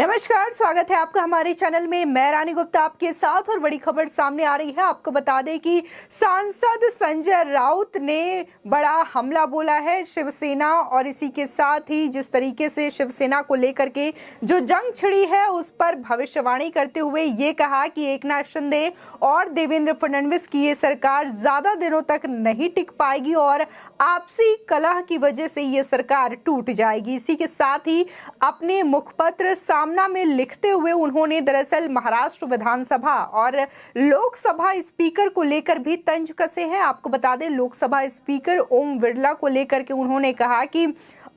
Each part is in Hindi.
नमस्कार, स्वागत है आपका हमारे चैनल में। मैं रानी गुप्ता आपके साथ और बड़ी खबर सामने आ रही है। आपको बता दें कि सांसद संजय राउत ने बड़ा हमला बोला है शिवसेना, और इसी के साथ ही जिस तरीके से शिवसेना को लेकर के जो जंग छिड़ी है उस पर भविष्यवाणी करते हुए ये कहा कि एकनाथ शिंदे और देवेंद्र फडणवीस की ये सरकार ज्यादा दिनों तक नहीं टिक पाएगी और आपसी कलह की वजह से ये सरकार टूट जाएगी। इसी के साथ ही अपने मुखपत्र सामना में लिखते हुए उन्होंने दरअसल महाराष्ट्र विधानसभा और लोकसभा स्पीकर को लेकर भी तंज कसे हैं। आपको बता दें, लोकसभा स्पीकर ओम बिरला को लेकर के उन्होंने कहा कि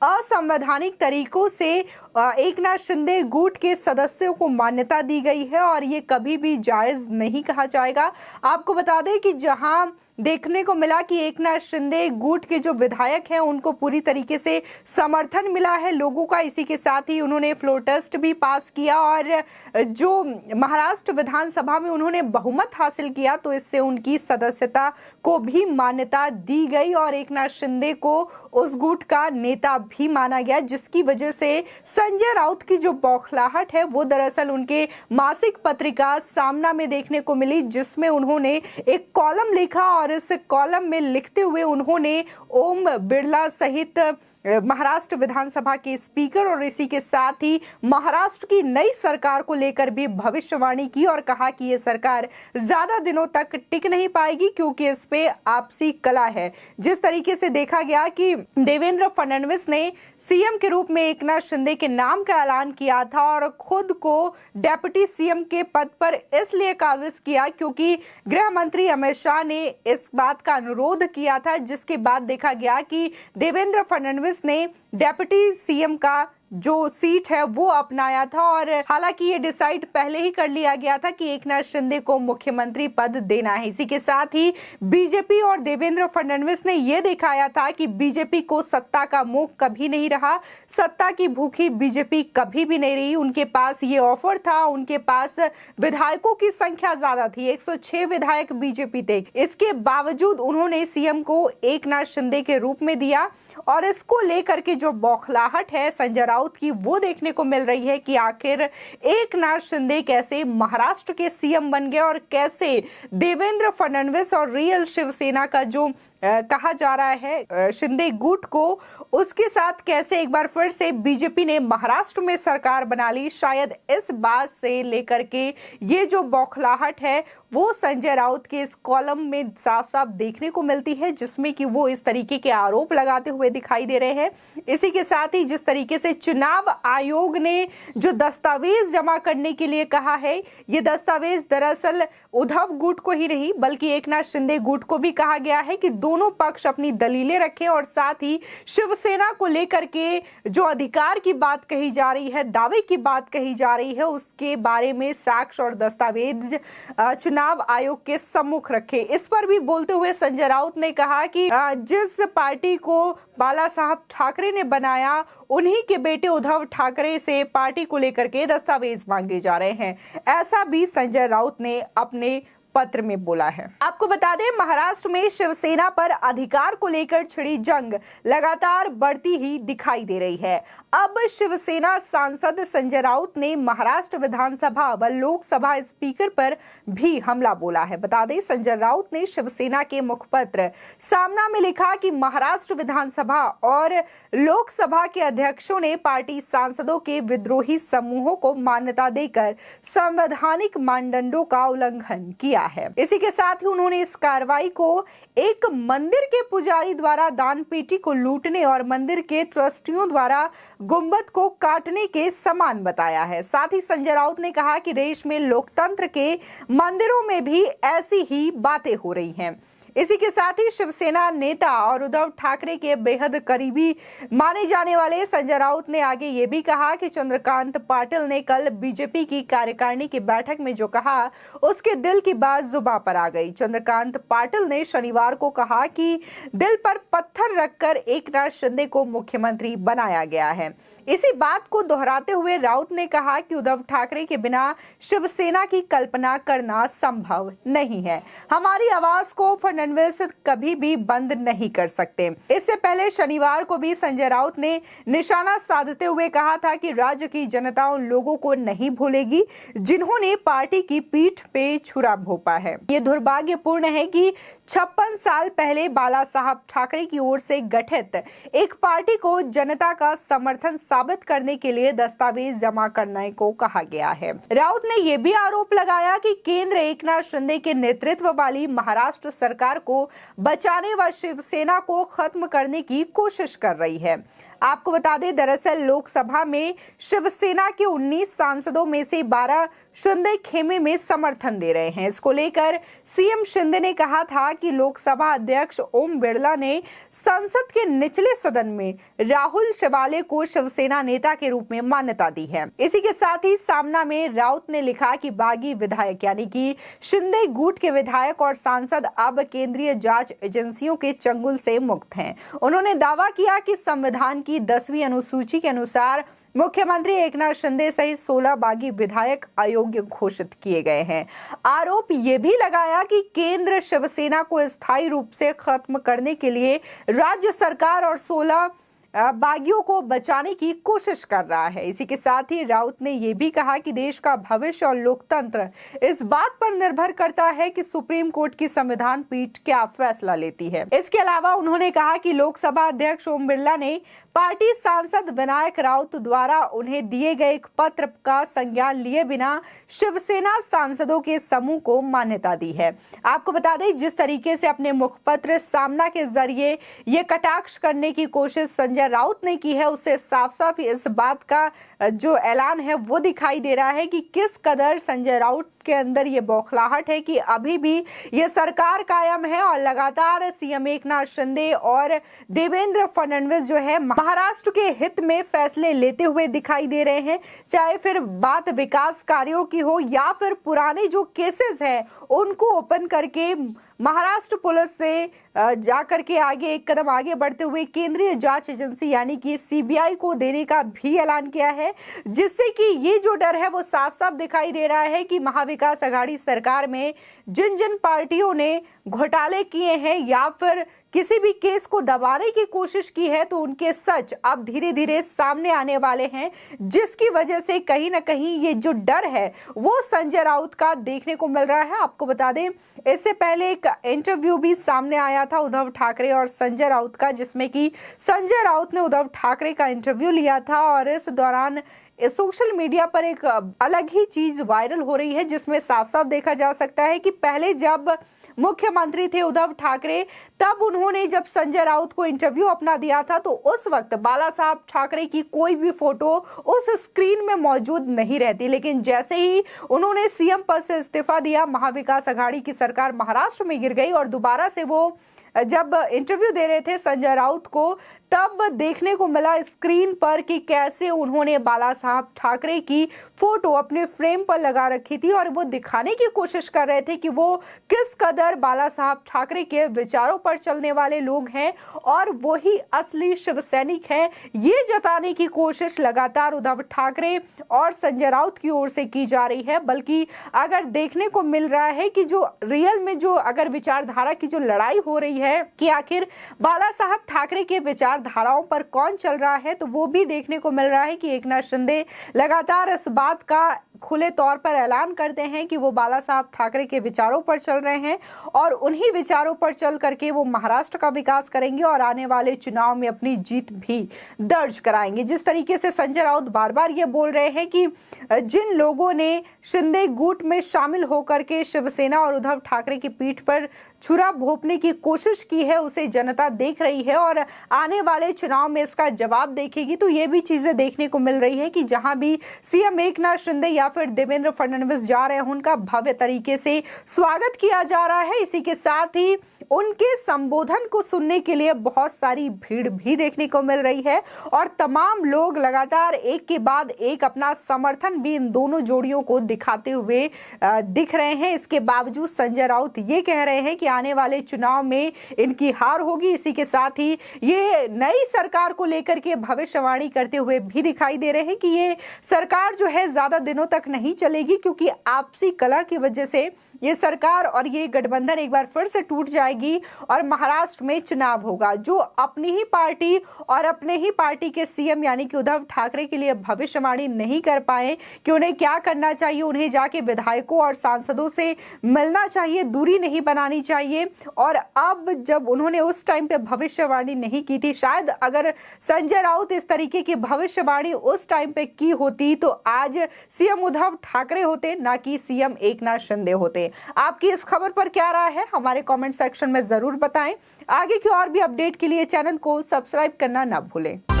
असंवैधानिक तरीकों से एकनाथ शिंदे गुट के सदस्यों को मान्यता दी गई है और ये कभी भी जायज नहीं कहा जाएगा। आपको बता दें कि जहां देखने को मिला कि एकनाथ शिंदे गुट के जो विधायक हैं उनको पूरी तरीके से समर्थन मिला है लोगों का। इसी के साथ ही उन्होंने फ्लोर टेस्ट भी पास किया और जो महाराष्ट्र विधानसभा में उन्होंने बहुमत हासिल किया तो इससे उनकी सदस्यता को भी मान्यता दी गई और एकनाथ शिंदे को उस गुट का नेता भी माना गया, जिसकी वजह से संजय राउत की जो बौखलाहट है वो दरअसल उनके मासिक पत्रिका सामना में देखने को मिली, जिसमें उन्होंने एक कॉलम लिखा और इस कॉलम में लिखते हुए उन्होंने ओम बिरला सहित महाराष्ट्र विधानसभा के स्पीकर और इसी के साथ ही महाराष्ट्र की नई सरकार को लेकर भी भविष्यवाणी की और कहा कि यह सरकार ज्यादा दिनों तक टिक नहीं पाएगी क्योंकि इस पे आपसी कलह है। जिस तरीके से देखा गया कि देवेंद्र फडणवीस ने सीएम के रूप में एकनाथ शिंदे के नाम का ऐलान किया था और खुद को डेप्यूटी सीएम के पद पर इसलिए काबिज किया क्योंकि गृह मंत्री अमित शाह ने इस बात का अनुरोध किया था, जिसके बाद देखा गया कि देवेंद्र फडणवीस ने डेप्यूटी सीएम का जो सीट है वो अपनाया था और हालांकि ये डिसाइड पहले ही कर लिया गया था कि एकनाथ शिंदे को मुख्यमंत्री पद देना है। इसी के साथ ही बीजेपी और देवेंद्र फडणवीस ने ये दिखाया था कि बीजेपी को सत्ता का मोह कभी नहीं रहा, सत्ता की भूखी बीजेपी कभी भी नहीं रही। उनके पास ये ऑफर था, उनके पास विधायकों की संख्या ज्यादा थी, 106 विधायक बीजेपी थे। इसके बावजूद उन्होंने सीएम को एकनाथ शिंदे के रूप में दिया और इसको लेकर के जो बौखलाहट है संजय राउत की वो देखने को मिल रही है कि आखिर एकनाथ शिंदे कैसे महाराष्ट्र के सीएम बन गए और कैसे देवेंद्र फडणवीस और रियल शिवसेना का जो कहा जा रहा है शिंदे गुट को, उसके साथ कैसे एक बार फिर से बीजेपी ने महाराष्ट्र में सरकार बना ली। शायद इस बात से लेकर के ये जो बौखलाहट है वो संजय राउत के इस कॉलम में साफ साफ देखने को मिलती है, जिसमें कि वो इस तरीके के आरोप लगाते हुए दिखाई दे रहे हैं। इसी के साथ ही जिस तरीके से चुनाव आयोग ने जो दस्तावेज जमा करने के लिए कहा है, ये दस्तावेज दरअसल उद्धव गुट को ही नहीं बल्कि एकनाथ शिंदे गुट को भी कहा गया है कि दोनों पक्ष अपनी दलीलें रखें और साथ ही शिवसेना को लेकर के जो अधिकार की बात कही जा रही है, दावे की बात कही जा रही है, उसके बारे में साक्ष्य और दस्तावेज चुनाव आयोग के सम्मुख रखे। इस पर भी बोलते हुए संजय राउत ने कहा कि जिस पार्टी को बाला साहब ठाकरे ने बनाया उन्हीं के बेटे उद्धव ठाकरे से पार्टी को लेकर के दस्तावेज मांगे जा रहे हैं, ऐसा भी संजय राउत ने अपने पत्र में बोला है। आपको बता दें, महाराष्ट्र में शिवसेना पर अधिकार को लेकर छिड़ी जंग लगातार बढ़ती ही दिखाई दे रही है। अब शिवसेना सांसद संजय राउत ने महाराष्ट्र विधानसभा व लोकसभा स्पीकर पर भी हमला बोला है। बता दें, संजय राउत ने शिवसेना के मुखपत्र सामना में लिखा कि महाराष्ट्र विधानसभा और लोकसभा के अध्यक्षों ने पार्टी सांसदों के विद्रोही समूहों को मान्यता देकर संवैधानिक मानदंडों का उल्लंघन किया है। इसी के साथ ही उन्होंने इस कार्रवाई को एक मंदिर के पुजारी द्वारा दान पेटी को लूटने और मंदिर के ट्रस्टियों द्वारा गुंबद को काटने के समान बताया है। साथ ही संजय राउत ने कहा कि देश में लोकतंत्र के मंदिरों में भी ऐसी ही बातें हो रही हैं। इसी के साथ ही शिवसेना नेता और उद्धव ठाकरे के बेहद करीबी माने जाने वाले संजय राउत ने आगे ये भी कहा कि चंद्रकांत पाटिल ने कल बीजेपी की कार्यकारिणी की बैठक में जो कहा उसके दिल की बात जुबां पर आ गई। चंद्रकांत पाटिल ने शनिवार को कहा कि दिल पर पत्थर रखकर एकनाथ शिंदे को मुख्यमंत्री बनाया गया है। इसी बात को दोहराते हुए राउत ने कहा कि उद्धव ठाकरे के बिना शिवसेना की कल्पना करना संभव नहीं है। हमारी आवाज को फडणवीस कभी भी बंद नहीं कर सकते। इससे पहले शनिवार को भी संजय राउत ने निशाना साधते हुए कहा था कि राज्य की जनता उन लोगों को नहीं भूलेगी जिन्होंने पार्टी की पीठ पे छुरा भोंपा है। ये दुर्भाग्यपूर्ण है कि 56 साल पहले बाला साहब ठाकरे की ओर से गठित एक पार्टी को जनता का समर्थन साबित करने के लिए दस्तावेज जमा करने को कहा गया है। राउत ने यह भी आरोप लगाया कि केंद्र एकनाथ शिंदे के नेतृत्व वाली महाराष्ट्र सरकार को बचाने व शिवसेना को खत्म करने की कोशिश कर रही है। आपको बता दें, दरअसल लोकसभा में शिवसेना के 19 सांसदों में से 12 शिंदे खेमे में समर्थन दे रहे हैं। इसको लेकर सीएम शिंदे ने कहा था कि लोकसभा अध्यक्ष ओम बिरला ने संसद के निचले सदन में राहुल शिवाले को शिवसेना नेता के रूप में मान्यता दी है। इसी के साथ ही सामना में राउत ने लिखा कि बागी विधायक यानी कि शिंदे गुट के विधायक और सांसद अब केंद्रीय जांच एजेंसियों के चंगुल से मुक्त हैं। उन्होंने दावा किया कि संविधान की 10वीं अनुसूची के अनुसार मुख्यमंत्री एकनाथ शिंदे सहित 16 बागी विधायक अयोग्य घोषित किए गए हैं। आरोप ये भी लगाया कि केंद्र शिवसेना को स्थायी रूप से खत्म करने के लिए राज्य सरकार और 16 बागियों को बचाने की कोशिश कर रहा है। इसी के साथ ही राउत ने यह भी कहा कि देश का भविष्य और लोकतंत्र इस बात पर निर्भर करता है कि सुप्रीम कोर्ट की संविधान पीठ क्या फैसला लेती है। इसके अलावा उन्होंने कहा कि लोकसभा अध्यक्ष ओम बिरला ने पार्टी सांसद विनायक राउत द्वारा उन्हें दिए गए एक पत्र का संज्ञान लिए बिना शिवसेना सांसदों के समूह को मान्यता दी है। आपको बता दें, जिस तरीके से अपने मुखपत्र सामना के जरिए ये कटाक्ष करने की कोशिश संजय राउत ने की है, उससे साफ साफ इस बात का जो ऐलान है वो दिखाई दे रहा है कि किस कदर संजय राउत के अंदर ये बौखलाहट है कि अभी भी ये सरकार कायम है और लगातार सीएम एकनाथ शिंदे और देवेंद्र फडणवीस जो है महाराष्ट्र के हित में फैसले लेते हुए दिखाई दे रहे हैं। चाहे फिर बात विकास कार्यों की हो या फिर पुराने जो केसेस हैं उनको ओपन करके महाराष्ट्र पुलिस से जाकर के आगे एक कदम आगे बढ़ते हुए केंद्रीय जांच एजेंसी यानी कि सीबीआई को देने का भी ऐलान किया है, जिससे कि ये जो डर है वो साफ साफ दिखाई दे रहा है कि महाविकास आघाड़ी सरकार में जिन जिन पार्टियों ने घोटाले किए हैं या फिर किसी भी केस को दबाने की कोशिश की है तो उनके सच अब धीरे धीरे सामने आने वाले हैं, जिसकी वजह से कहीं ना कहीं ये जो डर है वो संजय राउत का देखने को मिल रहा है। आपको बता दें, इससे पहले एक इंटरव्यू भी सामने आया था उद्धव ठाकरे और संजय राउत का, जिसमें कि संजय राउत ने उद्धव ठाकरे का इंटरव्यू लिया था और इस दौरान सोशल मीडिया पर एक अलग ही चीज वायरल हो रही है, जिसमें साफ साफ देखा जा सकता है कि पहले जब मुख्यमंत्री थे उद्धव ठाकरे, तब उन्होंने जब संजय राउत को इंटरव्यू अपना दिया था तो उस वक्त बाला साहब ठाकरे की कोई भी फोटो उस स्क्रीन में मौजूद नहीं रहती। लेकिन जैसे ही उन्होंने सीएम पद से इस्तीफा दिया, महाविकास आघाड़ी की सरकार महाराष्ट्र में गिर गई और दोबारा से वो जब इंटरव्यू दे रहे थे संजय राउत को, तब देखने को मिला स्क्रीन पर कि कैसे उन्होंने बाला साहब ठाकरे की फोटो अपने फ्रेम पर लगा रखी थी और वो दिखाने की कोशिश कर रहे थे कि वो किस कदर बाला साहब ठाकरे के विचारों पर चलने वाले लोग हैं और वही असली शिव सैनिक हैं। ये जताने की कोशिश लगातार उद्धव ठाकरे और संजय राउत की ओर से की जा रही है। बल्कि अगर देखने को मिल रहा है कि जो रियल में जो अगर विचारधारा की जो लड़ाई हो रही है कि आखिर बाला साहब ठाकरे के विचारधाराओं पर कौन चल रहा है, तो वो भी देखने को मिल रहा है कि एकनाथ शिंदे लगातार इस बात का खुले तौर पर ऐलान करते हैं कि वो बाला साहब ठाकरे के विचारों पर चल रहे हैं और उन्हीं विचारों पर चल करके वो महाराष्ट्र का विकास करेंगे और आने वाले चुनाव में अपनी जीत भी दर्ज कराएंगे। जिस तरीके से संजय राउत बार बार ये बोल रहे हैं कि जिन लोगों ने शिंदे गुट में शामिल होकर के शिवसेना और उद्धव ठाकरे की पीठ पर छुरा भोंपने की कोशिश की है उसे जनता देख रही है और आने वाले चुनाव में इसका जवाब देखेगी। तो ये भी चीजें देखने को मिल रही है कि जहां भी सीएम एकनाथ शिंदे या फिर देवेंद्र फडणवीस जा रहे हैं, उनका भव्य तरीके से स्वागत किया जा रहा है। इसी के साथ ही उनके संबोधन को सुनने के लिए बहुत सारी भीड़ भी देखने को मिल रही है और तमाम लोग लगातार एक के बाद एक अपना समर्थन भी इन दोनों जोड़ियों को दिखाते हुए दिख रहे हैं। इसके बावजूद संजय राउत ये कह रहे हैं कि आने वाले चुनाव में इनकी हार होगी। इसी के साथ ही ये नई सरकार को लेकर के भविष्यवाणी करते हुए भी दिखाई दे रहे हैं कि ये सरकार जो है ज्यादा दिनों तक नहीं चलेगी, क्योंकि आपसी कलह की वजह से ये सरकार और ये गठबंधन एक बार फिर से टूट जाएगी और महाराष्ट्र में चुनाव होगा। जो अपनी ही पार्टी और अपने ही पार्टी के सीएम यानी कि उद्धव ठाकरे के लिए भविष्यवाणी नहीं कर पाए कि उन्हें क्या करना चाहिए, उन्हें जाके विधायकों और सांसदों से मिलना चाहिए, दूरी नहीं बनानी चाहिए। और अब जब उन्होंने उस टाइम पे भविष्यवाणी नहीं की थी, शायद अगर संजय राउत इस तरीके की भविष्यवाणी उस टाइम पे की होती तो आज सीएम उद्धव ठाकरे होते, ना कि सीएम एकनाथ शिंदे होते। आपकी इस खबर पर क्या राय है, हमारे कमेंट सेक्शन में जरूर बताएं। आगे की और भी अपडेट के लिए चैनल को सब्सक्राइब करना ना भूलें।